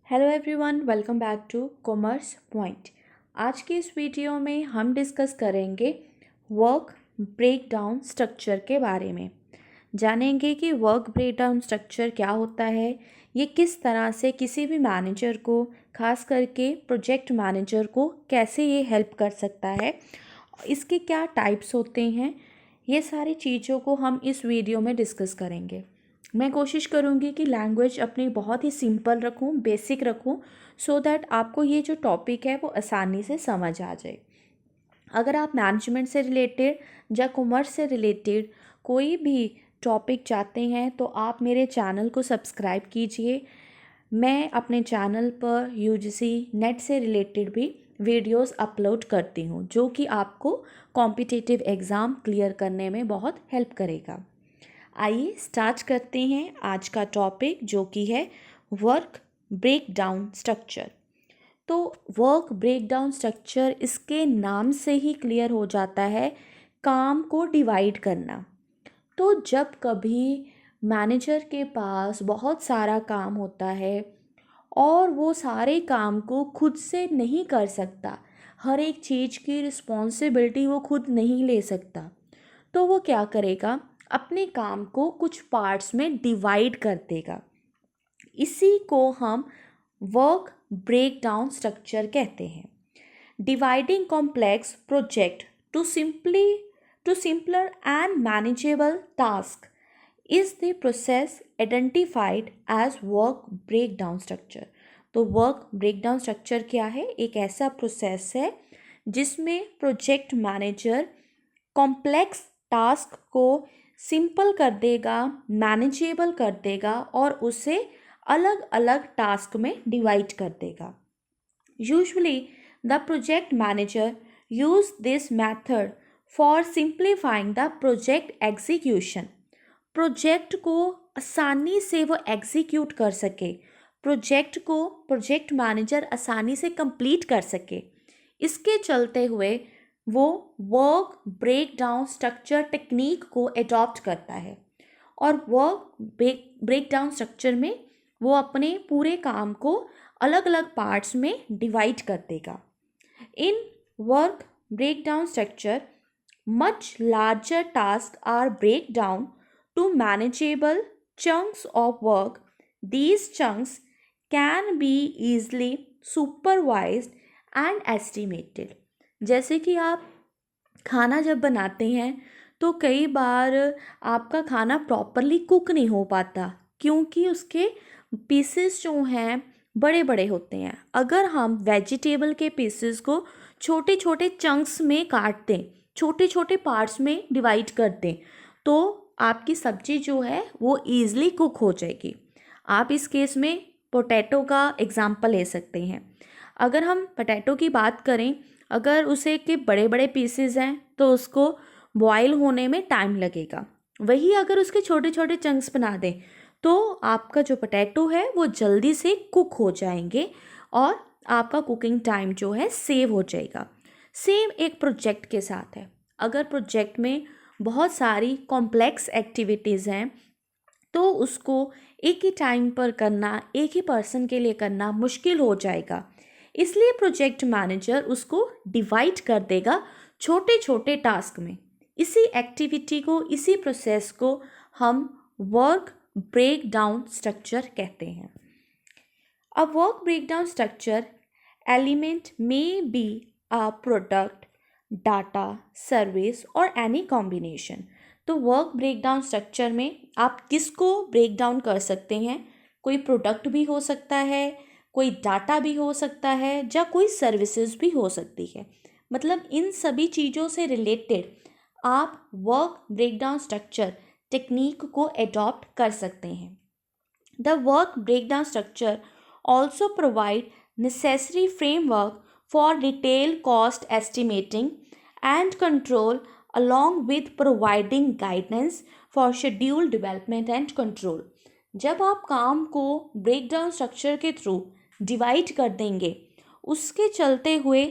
Hello everyone, welcome back to commerce point. आज की इस वीडियो में हम डिस्कस करेंगे वर्क ब्रेकडाउन स्ट्रक्चर के बारे में। जानेंगे कि वर्क ब्रेकडाउन स्ट्रक्चर क्या होता है, ये किस तरह से किसी भी मैनेजर को, खास करके प्रोजेक्ट मैनेजर को कैसे ये हेल्प कर सकता है, इसके क्या टाइप्स होते हैं, ये सारी चीज़ों को हम इस वीडियो में डिस्कस करेंगे। मैं कोशिश करूँगी कि लैंग्वेज अपनी बहुत ही सिंपल रखूँ, बेसिक रखूँ, सो दैट आपको ये जो टॉपिक है वो आसानी से समझ आ जाए। अगर आप मैनेजमेंट से रिलेटेड या कॉमर्स से रिलेटेड कोई भी टॉपिक चाहते हैं तो आप मेरे चैनल को सब्सक्राइब कीजिए। मैं अपने चैनल पर यूजीसी नेट से रिलेटेड भी वीडियोस अपलोड करती हूँ, जो कि आपको कॉम्पिटिटिव एग्ज़ाम क्लियर करने में बहुत हेल्प करेगा। आइए स्टार्ट करते हैं आज का टॉपिक, जो कि है वर्क ब्रेकडाउन स्ट्रक्चर। तो वर्क ब्रेकडाउन स्ट्रक्चर, इसके नाम से ही क्लियर हो जाता है काम को डिवाइड करना। तो जब कभी मैनेजर के पास बहुत सारा काम होता है और वो सारे काम को खुद से नहीं कर सकता, हर एक चीज़ की रिस्पॉन्सिबिलिटी वो खुद नहीं ले सकता, तो वो क्या करेगा, अपने काम को कुछ पार्ट्स में डिवाइड कर देगा। इसी को हम वर्क ब्रेकडाउन स्ट्रक्चर कहते हैं। Dividing complex project to simpler and manageable task is the process identified as work breakdown structure. तो वर्क ब्रेकडाउन स्ट्रक्चर क्या है? एक ऐसा प्रोसेस है जिसमें प्रोजेक्ट मैनेजर कॉम्प्लेक्स टास्क को सिंपल कर देगा, मैनेजेबल कर देगा और उसे अलग अलग टास्क में डिवाइड कर देगा। Usually the project manager use this method for simplifying the project execution. Project को आसानी से वो एग्जीक्यूट कर सके, प्रोजेक्ट को प्रोजेक्ट मैनेजर आसानी से कंप्लीट कर सके, इसके चलते हुए वो वर्क ब्रेकडाउन स्ट्रक्चर टेक्निक को एडॉप्ट करता है। और वर्क ब्रेकडाउन स्ट्रक्चर में वो अपने पूरे काम को अलग अलग पार्ट्स में डिवाइड कर देगा। In work breakdown structure much larger tasks are break down to manageable chunks of work. These chunks can be easily supervised and estimated. जैसे कि आप खाना जब बनाते हैं तो कई बार आपका खाना प्रॉपरली कुक नहीं हो पाता, क्योंकि उसके पीसेस जो हैं बड़े बड़े होते हैं। अगर हम वेजिटेबल के पीसेस को छोटे छोटे चंक्स में काट दें, छोटे छोटे पार्ट्स में डिवाइड कर दें, तो आपकी सब्ज़ी जो है वो ईज़िली कुक हो जाएगी। आप इस केस में पोटैटो का एग्ज़ाम्पल ले सकते हैं। अगर हम पोटैटो की बात करें, अगर उसे के बड़े बड़े पीसेस हैं तो उसको बॉयल होने में टाइम लगेगा। वही अगर उसके छोटे छोटे चंक्स बना दें तो आपका जो पोटैटो है वो जल्दी से कुक हो जाएंगे और आपका कुकिंग टाइम जो है सेव हो जाएगा। सेम एक प्रोजेक्ट के साथ है। अगर प्रोजेक्ट में बहुत सारी कॉम्प्लेक्स एक्टिविटीज़ हैं तो उसको एक ही टाइम पर करना, एक ही पर्सन के लिए करना मुश्किल हो जाएगा। इसलिए प्रोजेक्ट मैनेजर उसको डिवाइड कर देगा छोटे छोटे टास्क में। इसी एक्टिविटी को, इसी प्रोसेस को हम वर्क ब्रेकडाउन स्ट्रक्चर कहते हैं। A work breakdown structure element में be a product, data, service और any combination। तो वर्क ब्रेकडाउन स्ट्रक्चर में आप किसको ब्रेक डाउन कर सकते हैं? कोई प्रोडक्ट भी हो सकता है, कोई डाटा भी हो सकता है, या कोई सर्विसेज भी हो सकती है। मतलब इन सभी चीज़ों से रिलेटेड आप वर्क ब्रेकडाउन स्ट्रक्चर टेक्निक को एडॉप्ट कर सकते हैं। The work breakdown structure also provide necessary framework for detailed cost estimating and control, along with providing guidance for schedule development and control। जब आप काम को ब्रेकडाउन स्ट्रक्चर के थ्रू डिवाइड कर देंगे, उसके चलते हुए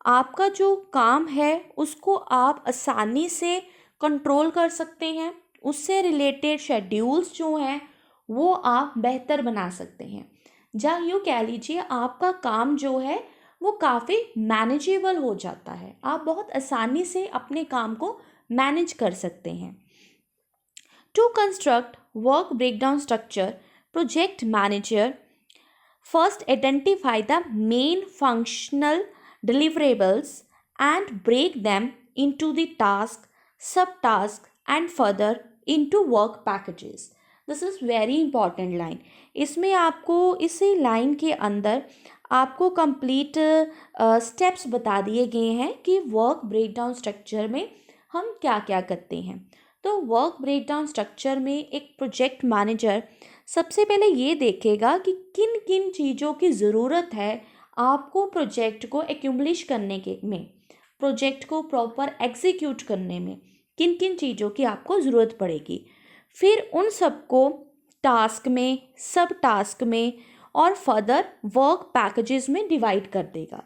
आपका जो काम है उसको आप आसानी से कंट्रोल कर सकते हैं। उससे रिलेटेड शेड्यूल्स जो हैं वो आप बेहतर बना सकते हैं। या यूँ कह लीजिए आपका काम जो है वो काफ़ी मैनेजेबल हो जाता है, आप बहुत आसानी से अपने काम को मैनेज कर सकते हैं। To construct work breakdown structure, project manager first identify the main functional deliverables and break them into the task, subtask and further into work packages. This is very important line. इसमें आपको इसी line के अंदर आपको complete steps बता दिए गए हैं कि वर्क ब्रेकडाउन स्ट्रक्चर में हम क्या क्या करते हैं। तो वर्क ब्रेकडाउन स्ट्रक्चर में एक प्रोजेक्ट मैनेजर सबसे पहले ये देखेगा कि किन किन चीज़ों की ज़रूरत है आपको प्रोजेक्ट को एक्यूमलिश करने के में, प्रोजेक्ट को प्रॉपर एग्जीक्यूट करने में किन किन चीज़ों की आपको ज़रूरत पड़ेगी। फिर उन सबको टास्क में, सब टास्क में और फर्दर वर्क पैकेजेस में डिवाइड कर देगा।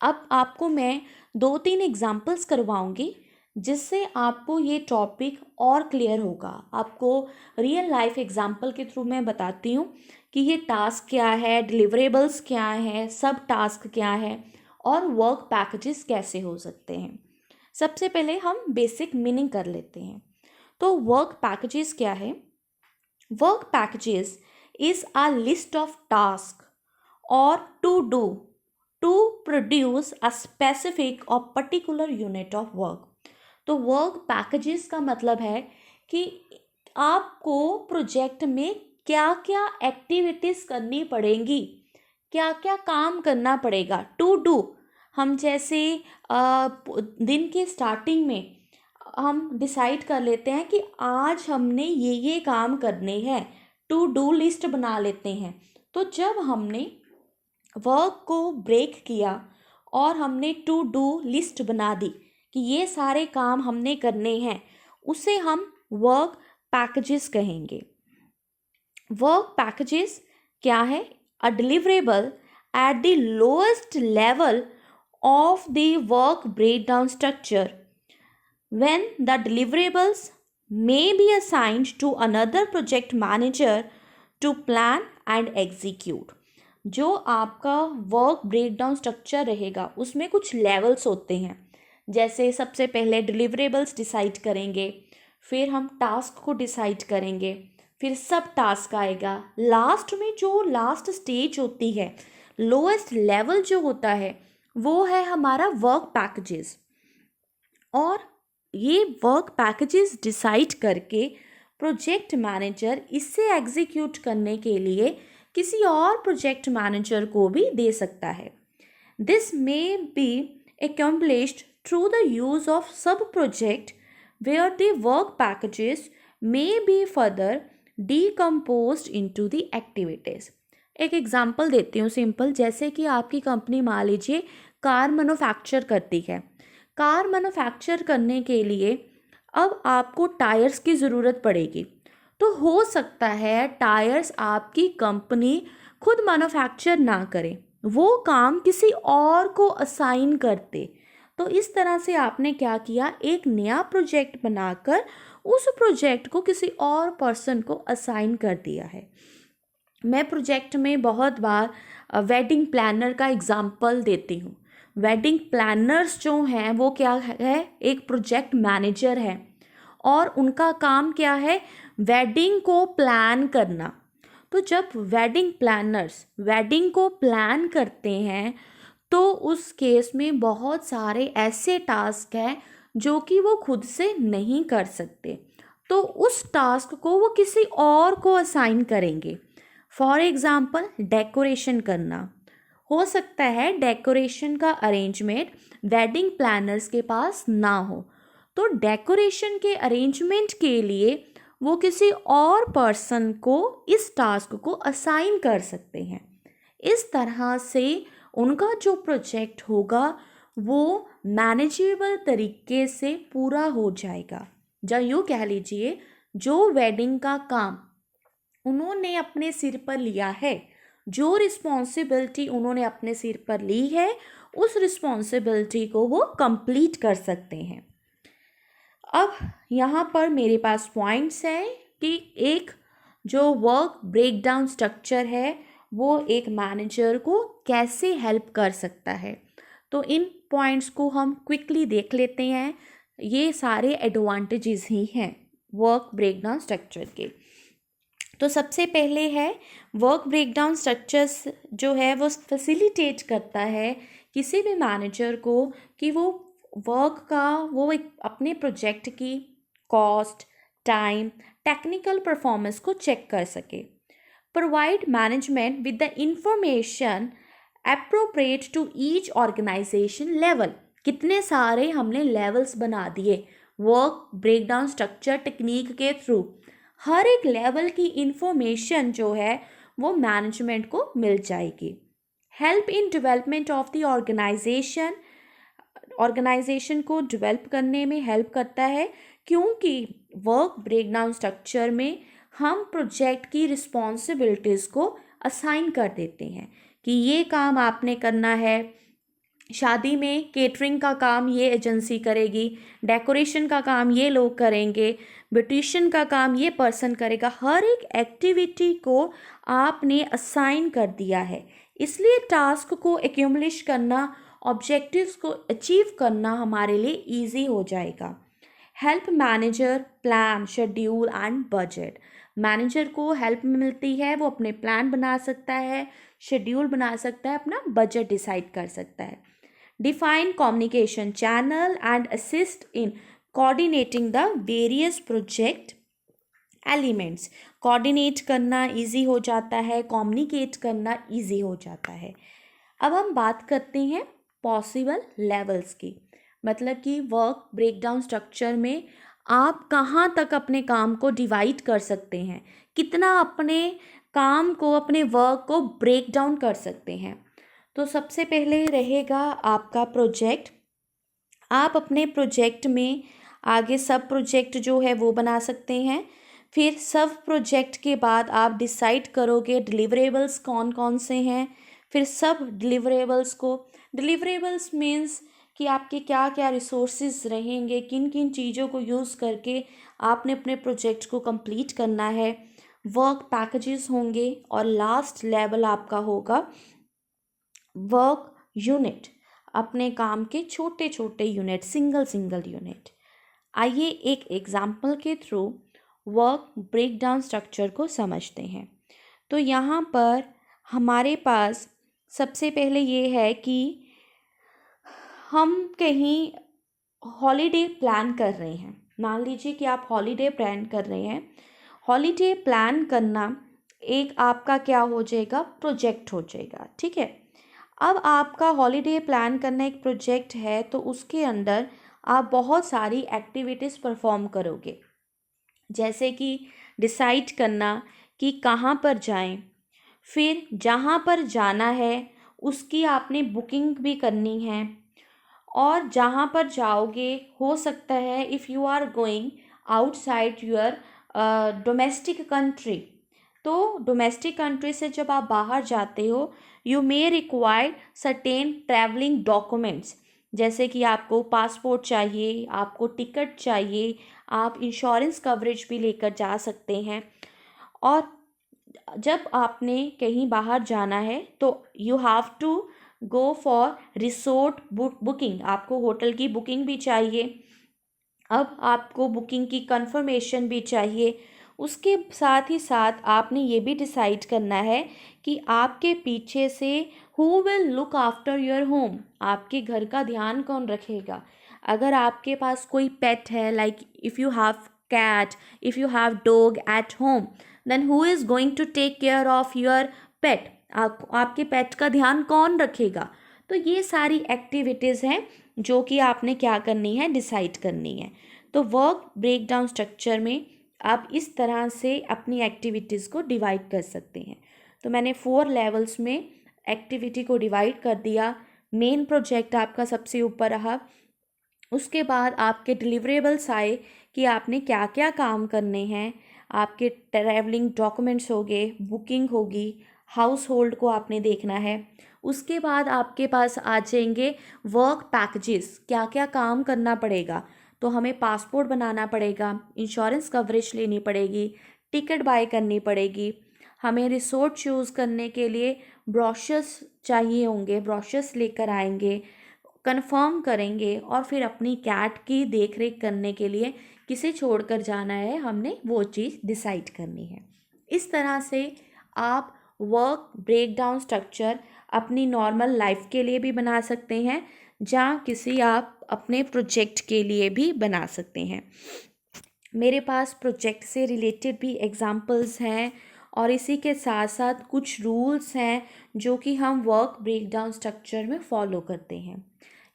अब आपको मैं 2-3 एग्जांपल्स करवाऊंगी जिससे आपको ये टॉपिक और क्लियर होगा। आपको रियल लाइफ एग्जांपल के थ्रू मैं बताती हूँ कि ये टास्क क्या है, डिलीवरेबल्स क्या है, सब टास्क क्या है और वर्क पैकेजेस कैसे हो सकते हैं। सबसे पहले हम बेसिक मीनिंग कर लेते हैं। तो वर्क पैकेजेस क्या है? Work packages is a list of task और to do to produce a specific और पर्टिकुलर यूनिट ऑफ वर्क। तो वर्क पैकेजेस का मतलब है कि आपको प्रोजेक्ट में क्या क्या एक्टिविटीज़ करनी पड़ेंगी, क्या क्या काम करना पड़ेगा। टू डू, हम जैसे दिन के स्टार्टिंग में हम डिसाइड कर लेते हैं कि आज हमने ये काम करने हैं, टू डू लिस्ट बना लेते हैं। तो जब हमने वर्क को ब्रेक किया और हमने टू डू लिस्ट बना दी कि ये सारे काम हमने करने हैं, उसे हम वर्क पैकेजेस कहेंगे। वर्क पैकेजेस क्या है? A deliverable at the lowest level of the work breakdown structure when the deliverables may be assigned to another project manager to plan and execute। जो आपका वर्क ब्रेकडाउन स्ट्रक्चर रहेगा उसमें कुछ levels होते हैं। जैसे सबसे पहले डिलीवरेबल्स डिसाइड करेंगे, फिर हम टास्क को डिसाइड करेंगे, फिर सब टास्क आएगा, लास्ट में जो लास्ट स्टेज होती है, लोएस्ट लेवल जो होता है वो है हमारा वर्क पैकेजेस। और ये वर्क पैकेजेस डिसाइड करके प्रोजेक्ट मैनेजर इसे एग्जीक्यूट करने के लिए किसी और प्रोजेक्ट मैनेजर को भी दे सकता है। This may be accomplished through the use of sub project where the work packages may be further decomposed into the activities। एक एग्जांपल देती हूँ सिंपल, जैसे कि आपकी कंपनी मान लीजिए कार मैन्युफैक्चर करती है। कार मैन्युफैक्चर करने के लिए अब आपको टायर्स की ज़रूरत पड़ेगी। तो हो सकता है टायर्स आपकी कंपनी खुद मैन्युफैक्चर ना करे, वो काम किसी और को असाइन करते। तो इस तरह से आपने क्या किया, एक नया प्रोजेक्ट बनाकर उस प्रोजेक्ट को किसी और पर्सन को असाइन कर दिया है। मैं प्रोजेक्ट में बहुत बार वेडिंग प्लानर का एग्जांपल देती हूँ। वेडिंग प्लानर्स जो हैं वो क्या है, एक प्रोजेक्ट मैनेजर है और उनका काम क्या है, वेडिंग को प्लान करना। तो जब वेडिंग प्लानर्स वेडिंग को प्लान करते हैं तो उस केस में बहुत सारे ऐसे टास्क हैं जो कि वो खुद से नहीं कर सकते, तो उस टास्क को वो किसी और को असाइन करेंगे। फॉर एग्ज़ाम्पल डेकोरेशन करना। हो सकता है डेकोरेशन का अरेंजमेंट वेडिंग प्लानर्स के पास ना हो, तो डेकोरेशन के अरेंजमेंट के लिए वो किसी और पर्सन को इस टास्क को असाइन कर सकते हैं। इस तरह से उनका जो प्रोजेक्ट होगा वो मैनेजेबल तरीके से पूरा हो जाएगा। या यूँ कह लीजिए जो वेडिंग का काम उन्होंने अपने सिर पर लिया है, जो रिस्पॉन्सिबिलिटी उन्होंने अपने सिर पर ली है, उस रिस्पॉन्सिबिलिटी को वो कंप्लीट कर सकते हैं। अब यहाँ पर मेरे पास पॉइंट्स हैं कि एक जो वर्क ब्रेकडाउन स्ट्रक्चर है वो एक मैनेजर को कैसे हेल्प कर सकता है। तो इन पॉइंट्स को हम क्विकली देख लेते हैं। ये सारे एडवांटेजेस ही हैं वर्क ब्रेकडाउन स्ट्रक्चर के। तो सबसे पहले है वर्क ब्रेकडाउन स्ट्रक्चर्स जो है वो फैसिलिटेट करता है किसी भी मैनेजर को कि वो वर्क का वो एक अपने प्रोजेक्ट की कॉस्ट, टाइम, टेक्निकल परफॉर्मेंस को चेक कर सके। Provide management with the information appropriate to each organisation level. कितने सारे हमने लेवल्स बना दिए वर्क ब्रेकडाउन स्ट्रक्चर टेक्निक के थ्रू। हर एक लेवल की इंफॉर्मेशन जो है वो मैनेजमेंट को मिल जाएगी। Help in development of the organisation को डेवलप करने में हेल्प करता है, क्योंकि वर्क ब्रेकडाउन स्ट्रक्चर में हम प्रोजेक्ट की रिस्पॉन्सिबिलिटीज़ को असाइन कर देते हैं कि ये काम आपने करना है। शादी में केटरिंग का काम ये एजेंसी करेगी, डेकोरेशन का काम ये लोग करेंगे, ब्यूटिशियन का काम ये पर्सन करेगा। हर एक एक्टिविटी को आपने असाइन कर दिया है, इसलिए टास्क को एक्यूमुलेट करना, ऑब्जेक्टिव्स को अचीव करना हमारे लिए इजी हो जाएगा। Help manager plan, schedule and budget. Manager को हेल्प मिलती है, वो अपने प्लान बना सकता है, शेड्यूल बना सकता है, अपना बजट डिसाइड कर सकता है। Define communication channel and assist in coordinating the various project elements. Coordinate करना इजी हो जाता है, कम्युनिकेट करना इजी हो जाता है। अब हम बात करते हैं पॉसिबल लेवल्स की, मतलब कि वर्क ब्रेकडाउन स्ट्रक्चर में आप कहाँ तक अपने काम को डिवाइड कर सकते हैं, कितना अपने काम को, अपने वर्क को ब्रेक डाउन कर सकते हैं। तो सबसे पहले रहेगा आपका प्रोजेक्ट। आप अपने प्रोजेक्ट में आगे सब प्रोजेक्ट जो है वो बना सकते हैं। फिर सब प्रोजेक्ट के बाद आप डिसाइड करोगे डिलीवरेबल्स कौन कौन से हैं। फिर सब डिलीवरेबल्स मीन्स कि आपके क्या क्या रिसोर्सेज रहेंगे, किन किन चीज़ों को यूज़ करके आपने अपने प्रोजेक्ट को कंप्लीट करना है। वर्क पैकेजेस होंगे और लास्ट लेवल आपका होगा वर्क यूनिट, अपने काम के छोटे छोटे यूनिट, सिंगल यूनिट। आइए एक एग्जाम्पल के थ्रू वर्क ब्रेकडाउन स्ट्रक्चर को समझते हैं। तो यहाँ पर हमारे पास सबसे पहले ये है कि हम कहीं हॉलीडे प्लान कर रहे हैं। मान लीजिए कि आप हॉलीडे प्लान कर रहे हैं। हॉलीडे प्लान करना एक आपका क्या हो जाएगा, प्रोजेक्ट हो जाएगा, ठीक है। अब आपका हॉलीडे प्लान करना एक प्रोजेक्ट है, तो उसके अंदर आप बहुत सारी एक्टिविटीज़ परफॉर्म करोगे, जैसे कि डिसाइड करना कि कहाँ पर जाएं, फिर जहाँ पर जाना है उसकी आपने बुकिंग भी करनी है, और जहाँ पर जाओगे हो सकता है if you are going outside your domestic country, तो डोमेस्टिक कंट्री से जब आप बाहर जाते हो you may require certain travelling documents, जैसे कि आपको पासपोर्ट चाहिए, आपको टिकट चाहिए, आप इंश्योरेंस कवरेज भी लेकर जा सकते हैं। और जब आपने कहीं बाहर जाना है तो you have to go for resort booking, आपको होटल की बुकिंग भी चाहिए। अब आपको बुकिंग की कंफर्मेशन भी चाहिए। उसके साथ ही साथ आपने ये भी डिसाइड करना है कि आपके पीछे से who will look after your home, आपके घर का ध्यान कौन रखेगा। अगर आपके पास कोई पेट है, like if you have cat, if you have dog at home, then who is going to take care of your pet, आपके पेट का ध्यान कौन रखेगा। तो ये सारी एक्टिविटीज़ हैं जो कि आपने क्या करनी है, डिसाइड करनी है। तो वर्क ब्रेकडाउन स्ट्रक्चर में आप इस तरह से अपनी एक्टिविटीज़ को डिवाइड कर सकते हैं। तो मैंने 4 लेवल्स में एक्टिविटी को डिवाइड कर दिया। मेन प्रोजेक्ट आपका सबसे ऊपर रहा, उसके बाद आपके डिलीवरेबल्स आए कि आपने क्या क्या काम करने हैं, आपके ट्रैवलिंग डॉक्यूमेंट्स हो गए, बुकिंग होगी, हाउस होल्ड को आपने देखना है। उसके बाद आपके पास आ जाएंगे वर्क पैकेजेस, क्या क्या काम करना पड़ेगा। तो हमें पासपोर्ट बनाना पड़ेगा, इंश्योरेंस कवरेज लेनी पड़ेगी, टिकट बाय करनी पड़ेगी, हमें रिसोर्ट चूज़ करने के लिए ब्रोशर्स चाहिए होंगे, ब्रोशर्स लेकर आएंगे, कंफर्म करेंगे और फिर अपनी कैट की देख रेख करने के लिए किसे छोड़कर जाना है, हमने वो चीज़ डिसाइड करनी है। इस तरह से आप वर्क ब्रेकडाउन स्ट्रक्चर अपनी नॉर्मल लाइफ के लिए भी बना सकते हैं, जहाँ किसी आप अपने प्रोजेक्ट के लिए भी बना सकते हैं। मेरे पास प्रोजेक्ट से रिलेटेड भी एग्जांपल्स हैं और इसी के साथ साथ कुछ रूल्स हैं जो कि हम वर्क ब्रेकडाउन स्ट्रक्चर में फॉलो करते हैं।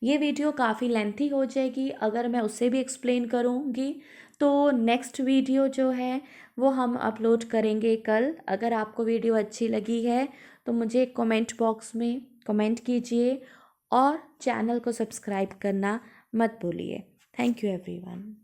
ये वीडियो काफ़ी लेंथी हो जाएगी अगर मैं उसे भी एक्सप्लेन करूँगी, तो नेक्स्ट वीडियो जो है वो हम अपलोड करेंगे कल। अगर आपको वीडियो अच्छी लगी है तो मुझे कमेंट बॉक्स में कमेंट कीजिए और चैनल को सब्सक्राइब करना मत भूलिए। Thank you everyone.